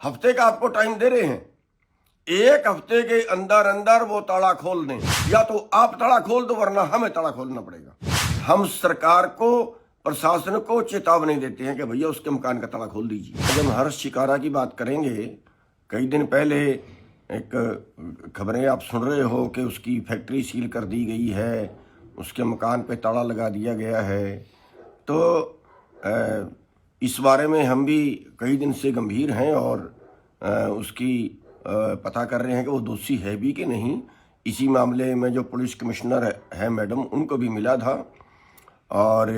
हफ्ते का आपको टाइम दे रहे हैं, एक हफ्ते के अंदर अंदर वो ताला खोल दें, या तो आप ताला खोल दो वरना हमें ताला खोलना पड़ेगा। हम सरकार को, प्रशासन को चेतावनी देते हैं कि भैया उसके मकान का ताला खोल दीजिए। जब हम हर्ष शिकारा की बात करेंगे, कई दिन पहले एक खबरें आप सुन रहे हो कि उसकी फैक्ट्री सील कर दी गई है, उसके मकान पे ताला लगा दिया गया है। तो इस बारे में हम भी कई दिन से गंभीर हैं और उसकी पता कर रहे हैं कि वो दोषी है भी कि नहीं। इसी मामले में जो पुलिस कमिश्नर है मैडम, उनको भी मिला था और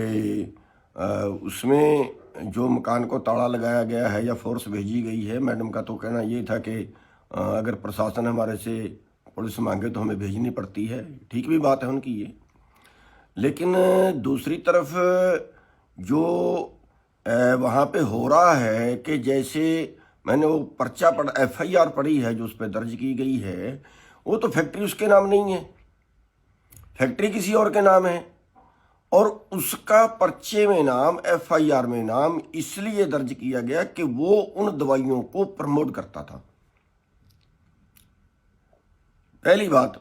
उसमें जो मकान को ताला लगाया गया है या फोर्स भेजी गई है, मैडम का तो कहना ये था कि अगर प्रशासन हमारे से पुलिस मांगे तो हमें भेजनी पड़ती है। ठीक भी बात है उनकी ये, लेकिन दूसरी तरफ जो वहाँ पे हो रहा है कि जैसे मैंने वो पर्चा FIR पढ़ी है जो उस पर दर्ज की गई है, वो तो फैक्ट्री उसके नाम नहीं है, फैक्ट्री किसी और के नाम है और उसका पर्चे में नाम, FIR में नाम इसलिए दर्ज किया गया कि वो उन दवाइयों को प्रमोट करता था। पहली बात,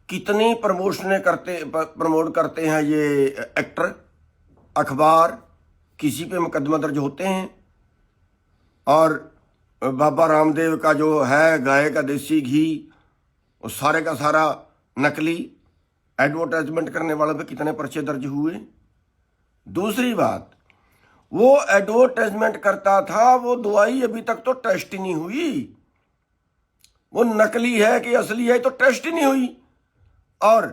कितनी प्रमोट करते हैं ये एक्टर, अखबार, किसी पे मुकदमा दर्ज होते हैं। और बाबा रामदेव का जो है गाय का देसी घी, वो सारे का सारा नकली, एडवर्टाइजमेंट करने वालों पे कितने पर्चे दर्ज हुए। दूसरी बात, वो एडवर्टाइजमेंट करता था, वो दवाई अभी तक तो टेस्ट ही नहीं हुई, वो नकली है कि असली है तो टेस्ट ही नहीं हुई। और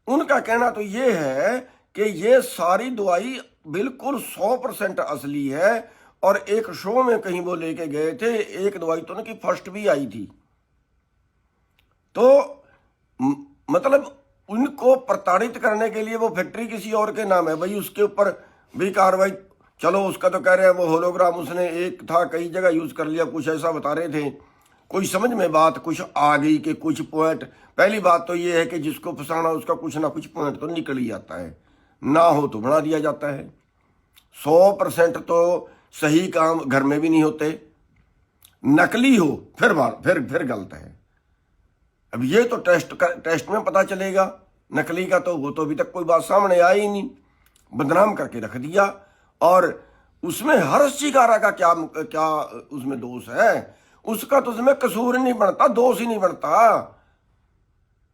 उनका कहना तो ये है कि ये सारी दवाई बिल्कुल 100% असली है और एक शो में कहीं वो लेके गए थे, एक दवाई तो उनकी फर्स्ट भी आई थी। तो मतलब उनको प्रताड़ित करने के लिए वो फैक्ट्री किसी और के नाम है, भाई उसके ऊपर भी कार्रवाई। चलो उसका तो कह रहे हैं वो होलोग्राम उसने एक था कई जगह यूज कर लिया, कुछ ऐसा बता रहे थे। कोई समझ में बात कुछ आ गई कि कुछ पॉइंट, पहली बात तो ये है कि जिसको फंसाना उसका कुछ ना कुछ पॉइंट तो निकल ही जाता है, ना हो तो बना दिया जाता है। 100% तो सही काम घर में भी नहीं होते, नकली हो फिर गलत है। अब ये तो टेस्ट में पता चलेगा नकली का, तो वो तो अभी तक कोई बात सामने आई ही नहीं, बदनाम करके रख दिया। और उसमें हर्ष शिकारा का क्या उसमें दोष है? उसका तो उसमें कसूर नहीं बनता, दोष ही नहीं बनता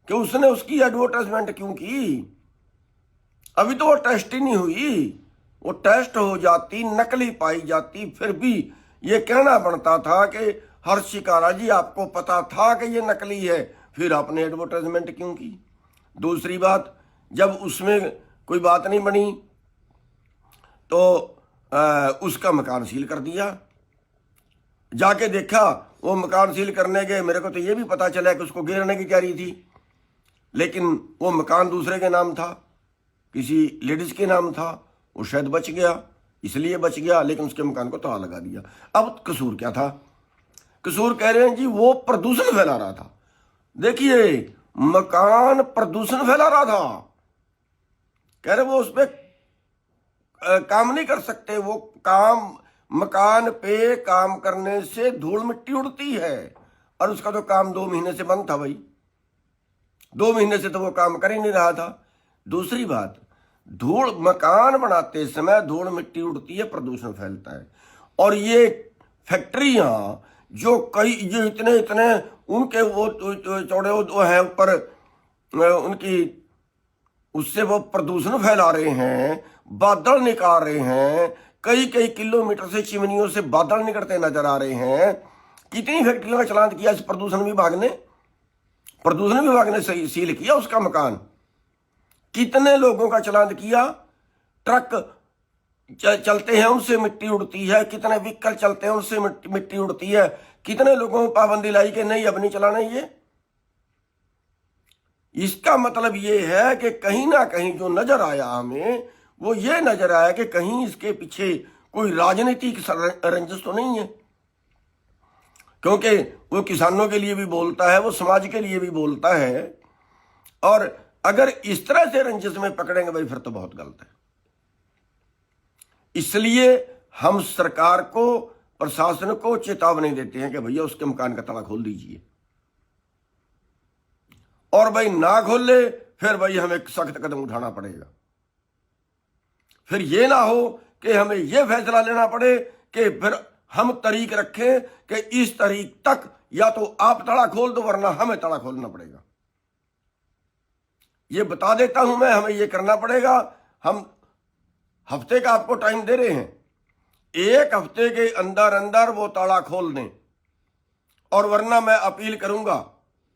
कि उसने उसकी एडवर्टाइजमेंट क्यों की। अभी तो वो टेस्ट ही नहीं हुई, वो टेस्ट हो जाती, नकली पाई जाती, फिर भी ये कहना बनता था कि हर्ष शिकारा जी आपको पता था कि ये नकली है, फिर आपने एडवर्टाइजमेंट क्यों की। दूसरी बात, जब उसमें कोई बात नहीं बनी तो उसका मकान सील कर दिया। जाके देखा, वो मकान सील करने गए, मेरे को तो ये भी पता चला कि उसको गिरने की तैयारी थी, लेकिन वो मकान दूसरे के नाम था, किसी लेडीज के नाम था, वो शायद बच गया, इसलिए बच गया, लेकिन उसके मकान को ताला लगा दिया। अब कसूर क्या था? कसूर कह रहे हैं जी वो प्रदूषण फैला रहा था। देखिए, मकान प्रदूषण फैला रहा था, कह रहे वो उस पर काम नहीं कर सकते, वो काम, मकान पे काम करने से धूल मिट्टी उड़ती है, और उसका तो काम 2 महीने से बंद था भाई, 2 महीने से तो वो काम कर ही नहीं रहा था। दूसरी बात, धूल, मकान बनाते समय धूल मिट्टी उड़ती है, प्रदूषण फैलता है। और ये फैक्ट्रियां जो कई, ये इतने उनके वो चौड़े वो है ऊपर उनकी, उससे वो प्रदूषण फैला रहे हैं, बादल निकाल रहे हैं, कई किलोमीटर से चिमनियों से बादल निकलते नजर आ रहे हैं। कितनी फैक्ट्रियों का चलान किया इस प्रदूषण विभाग ने सील किया उसका मकान। कितने लोगों का चलान किया, ट्रक चलते हैं उनसे मिट्टी उड़ती है, कितने व्हीकल चलते हैं उनसे मिट्टी उड़ती है, कितने लोगों को पाबंदी लाई कि नहीं अब नहीं चलाना ये। इसका मतलब ये है कि कहीं ना कहीं जो नजर आया हमें, वो ये नजर आया कि कहीं इसके पीछे कोई राजनीतिक रंजिश तो नहीं है, क्योंकि वो किसानों के लिए भी बोलता है, वो समाज के लिए भी बोलता है। और अगर इस तरह से रंजिश में पकड़ेंगे भाई, फिर तो बहुत गलत है। इसलिए हम सरकार को, प्रशासन को चेतावनी देते हैं कि भैया उसके मकान का ताला खोल दीजिए, और भाई ना खोल ले फिर भाई हमें सख्त कदम उठाना पड़ेगा। फिर ये ना हो कि हमें यह फैसला लेना पड़े कि फिर हम तारीख रखें कि इस तारीख तक या तो आप ताला खोल दो वरना हमें ताला खोलना पड़ेगा। ये बता देता हूं मैं, हमें ये करना पड़ेगा। हम हफ्ते का आपको टाइम दे रहे हैं, 1 हफ्ते के अंदर अंदर वो ताला खोल दें, और वरना मैं अपील करूंगा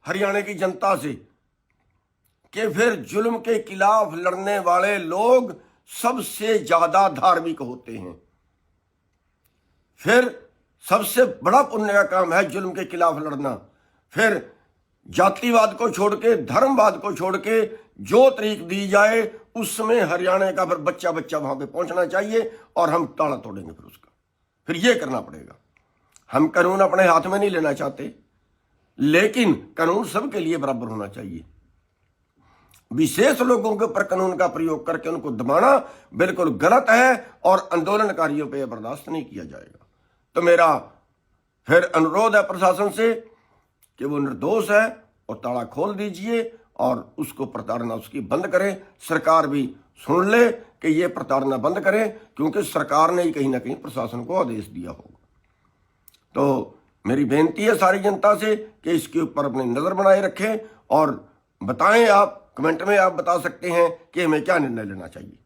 हरियाणा की जनता से कि फिर जुल्म के खिलाफ लड़ने वाले लोग सबसे ज्यादा धार्मिक होते हैं। फिर सबसे बड़ा पुण्य का काम है जुल्म के खिलाफ लड़ना। फिर जातिवाद को छोड़ के, धर्मवाद को छोड़ के जो तरीक दी जाए उसमें हरियाणा का फिर बच्चा बच्चा वहां पे पहुंचना चाहिए, और हम ताला तोड़ेंगे फिर उसका। फिर ये करना पड़ेगा। हम कानून अपने हाथ में नहीं लेना चाहते, लेकिन कानून सबके लिए बराबर होना चाहिए। विशेष लोगों के ऊपर कानून का प्रयोग करके उनको दबाना बिल्कुल गलत है, और आंदोलनकारियों पे बर्दाश्त नहीं किया जाएगा। तो मेरा फिर अनुरोध है प्रशासन से कि वो निर्दोष है और ताला खोल दीजिए, और उसको प्रताड़ना उसकी बंद करें। सरकार भी सुन ले कि ये प्रताड़ना बंद करें, क्योंकि सरकार ने ही कहीं ना कहीं प्रशासन को आदेश दिया होगा। तो मेरी बेनती है सारी जनता से कि इसके ऊपर अपनी नजर बनाए रखें, और बताएं, आप कमेंट में आप बता सकते हैं कि हमें क्या निर्णय लेना चाहिए।